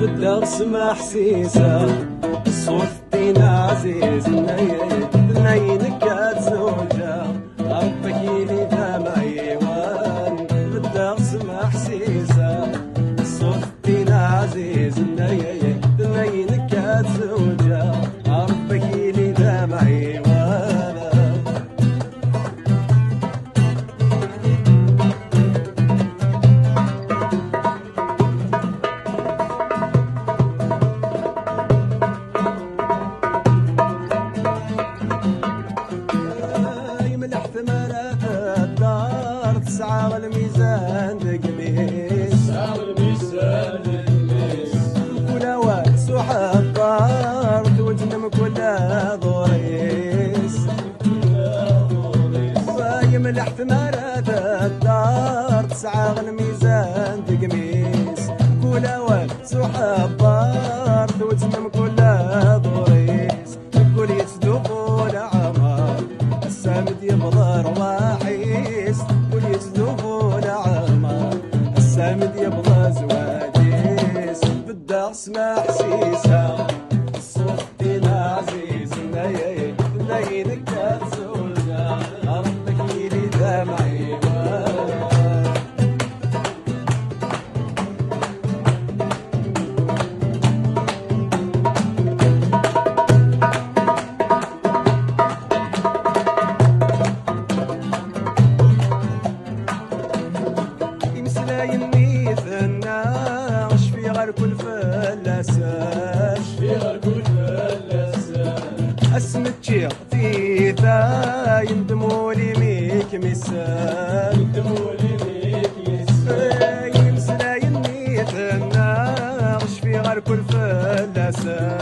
بدها اسمع حسيسة الصوت دينا عزيز نينك زوجة ربك يلي ذا معيوان بدها اسمع حسيسة الصوت دينا عزيز نينك زوجة ربك يلي ذا معيوان تسعى الميزان تقميس ولا واكس وحضار توجنم كلها ضريس فايم الاحتمالات الدار تسعى الميزان تقميس ولا واكس وحضار توجنم كلها ضريس كل يسدوب العمر السامد يبضى رواحيس يسلوبوا العمر السامد يبغى زواجيس بدها اسمع حسيسة الصوت دينا عزيز نينك زوجة ربك يلي ذا معيوان يني ثنا شفي غير كل فلاسة اسمت شيخ تيتا يندمولي ميك مسان يمسلا يني ثنا شفي غير كل فلاسة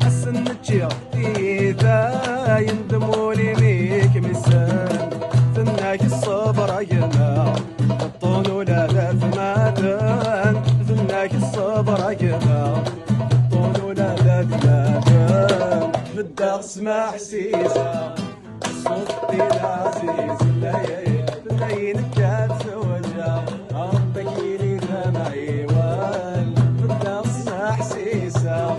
اسمت شيخ تيتا يندمولي ميك مسان ثناك الصبر ينا الطون ولا ثماتن ثناك الصبر كذا الطون ولا ثماتن بدها اسمع حسيسة الصوت العزيز نينك زوجة ربك يلي ذا معيوان بدها اسمع حسيسة